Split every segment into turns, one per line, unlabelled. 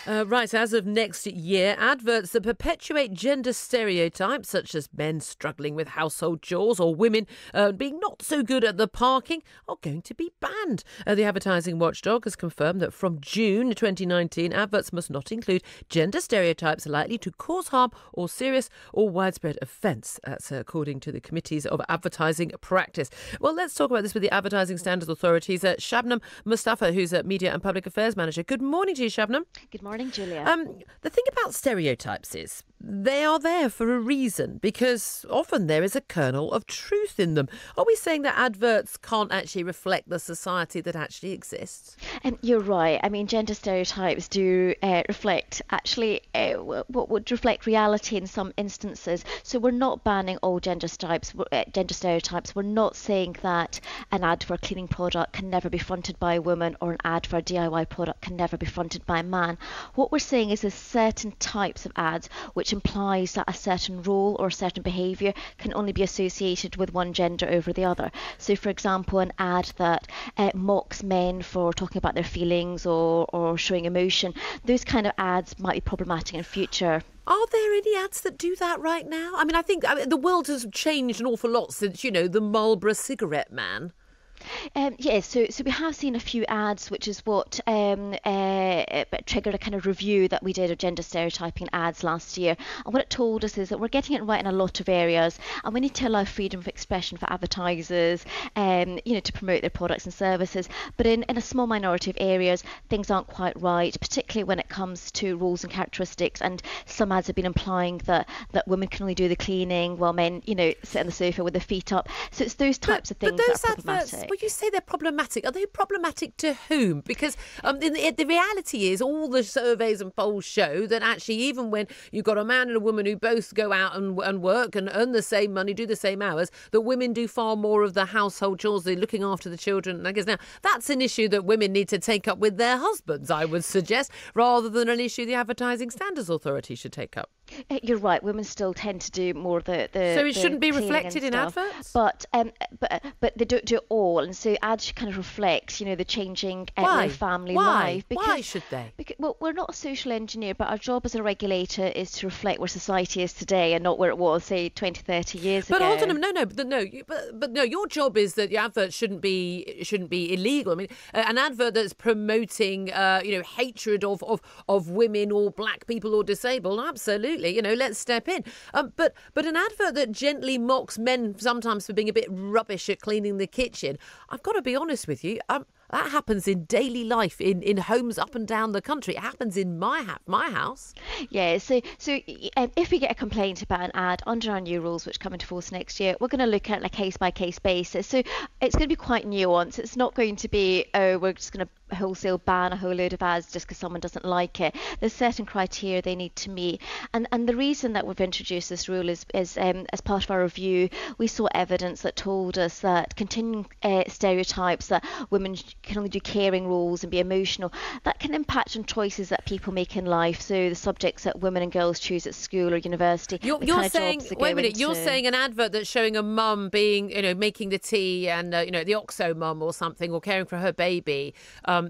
Right, as of next year, adverts that perpetuate gender stereotypes, such as men struggling with household chores or women being not so good at the parking, are going to be banned. The advertising watchdog has confirmed that from June 2019, adverts must not include gender stereotypes likely to cause harm or serious or widespread offence. That's according to the Committees of Advertising Practice. Well, let's talk about this with the Advertising Standards Authorities. Shabnam Mustafa, who's a Media and Public Affairs Manager. Good morning to you, Shabnam.
Good morning, Julia.
The thing about stereotypes is they are there for a reason, because often there is a kernel of truth in them. Are we saying that adverts can't actually reflect the society that actually exists?
You're right. I mean, gender stereotypes do reflect what would reflect reality in some instances. So we're not banning all gender stereotypes. We're not saying that an ad for a cleaning product can never be fronted by a woman, or an ad for a DIY product can never be fronted by a man. What we're saying is there's certain types of ads which implies that a certain role or a certain behaviour can only be associated with one gender over the other. So, for example, an ad that mocks men for talking about their feelings or showing emotion, those kind of ads might be problematic in future.
Are there any ads that do that right now? I mean, I think the world has changed an awful lot since, the Marlboro cigarette man.
Yes, so we have seen a few ads, which is what triggered a kind of review that we did of gender stereotyping ads last year. And what it told us is that we're getting it right in a lot of areas, and we need to allow freedom of expression for advertisers, to promote their products and services. But in a small minority of areas, things aren't quite right, particularly when it comes to roles and characteristics. And some ads have been implying that women can only do the cleaning while men, sit on the sofa with their feet up. So it's those types of things that are problematic.
When you say they're problematic, are they problematic to whom? Because the reality is all the surveys and polls show that actually even when you've got a man and a woman who both go out and work and earn the same money, do the same hours, that women do far more of the household chores, they're looking after the children. And I guess now that's an issue that women need to take up with their husbands, I would suggest, rather than an issue the Advertising Standards Authority should take up.
You're right. Women still tend to do more of the
so it shouldn't be reflected in adverts,
but they don't do it all, and so ads should kind of reflect, the changing family life.
Why should they?
Well, we're not a social engineer, but our job as a regulator is to reflect where society is today and not where it was, say, 20, 30 years ago.
But hold on, no. Your job is that the advert shouldn't be illegal. I mean, an advert that's promoting, hatred of women or black people or disabled, absolutely. Let's step in. But an advert that gently mocks men sometimes for being a bit rubbish at cleaning the kitchen, I've got to be honest with you, that happens in daily life, in homes up and down the country. It happens in my house.
Yeah, so if we get a complaint about an ad under our new rules, which come into force next year, we're going to look at it on a case-by-case basis. So it's going to be quite nuanced. It's not going to be, we're just going to wholesale ban a whole load of ads just because someone doesn't like it. There's certain criteria they need to meet. And the reason that we've introduced this rule is as part of our review, we saw evidence that told us that continuing stereotypes that women can only do caring roles and be emotional, that can impact on choices that people make in life. So the subjects that women and girls choose at school or university.
You're saying, wait a minute, you're saying an advert that's showing a mum being, making the tea and, the OXO mum or something, or caring for her baby.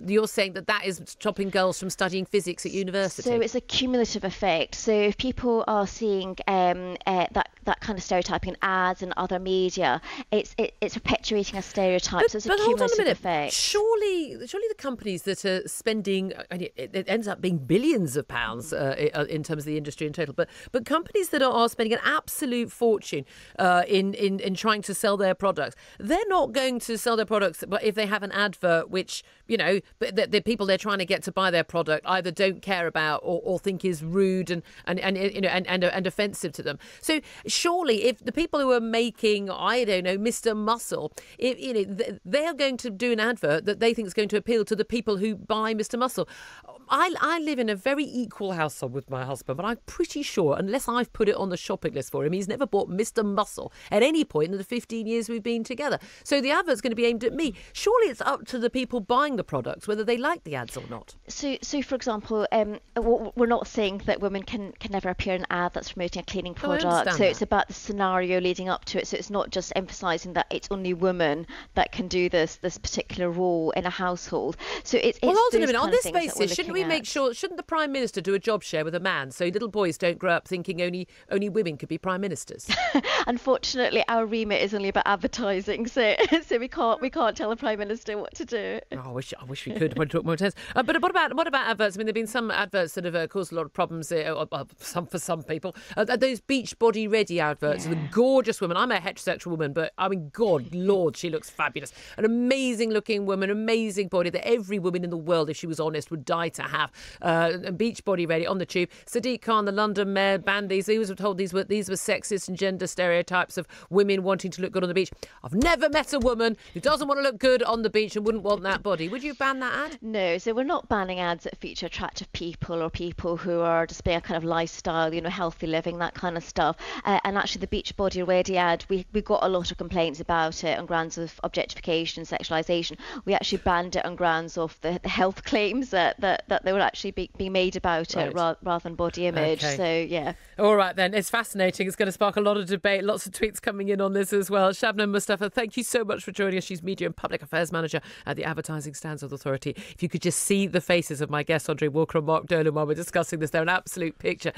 You're saying that is stopping girls from studying physics at university.
So it's a cumulative effect. So if people are seeing that kind of stereotyping in ads and other media, it's perpetuating a stereotype. So it's a cumulative effect.
Surely the companies that are spending, it ends up being billions of pounds in terms of the industry in total, but companies that are spending an absolute fortune in trying to sell their products, they're not going to sell their products, but if they have an advert which, the people they're trying to get to buy their product either don't care about or think is rude and offensive to them. So surely if the people who are making, Mr. Muscle, they are going to do an advert that they think is going to appeal to the people who buy Mr. Muscle. I live in a very equal household with my husband, but I'm pretty sure, unless I've put it on the shopping list for him, he's never bought Mr. Muscle at any point in the 15 years we've been together. So the advert's going to be aimed at me. Surely it's up to the people buying the products whether they like the ads or not.
So for example, we're not saying that women can never appear in an ad that's promoting a cleaning product. So it's about the scenario leading up to it. So it's not just emphasising that it's only women that can do this particular role in a household. So it's
well, hold on a minute. On this
basis,
shouldn't we make sure? Shouldn't the Prime Minister do a job share with a man so little boys don't grow up thinking only women could be prime ministers?
Unfortunately, our remit is only about advertising, so we can't tell the Prime Minister what to do.
Oh, I wish we could. Want to talk more tense. But what about adverts? I mean, there've been some adverts that have caused a lot of problems. For some people, those beach body ready adverts. The gorgeous woman. I'm a heterosexual woman, but I mean, God, Lord, she looks fabulous. An amazing looking woman, amazing body that every woman in the world, if she was honest, would die to have. Beach body ready on the tube. Sadiq Khan, the London mayor, banned these. He was told these were sexist and gender stereotypes of women wanting to look good on the beach. I've never met a woman who doesn't want to look good on the beach and wouldn't want that body. Would you ban that ad?
No, so we're not banning ads that feature attractive people or people who are displaying a kind of lifestyle, healthy living, that kind of stuff. And actually the beach body ready ad, we got a lot of complaints about it on grounds of objectification and sexualisation. We actually banned it on grounds of the health claims that they were actually being made about it rather than body image.
Okay.
So, yeah.
All right, then. It's fascinating. It's going to spark a lot of debate. Lots of tweets coming in on this as well. Shabnam Mustafa, thank you so much for joining us. She's Media and Public Affairs Manager at the Advertising Standards Authority. If you could just see the faces of my guests, Andre Walker and Mark Dolan, while we're discussing this, they're an absolute picture.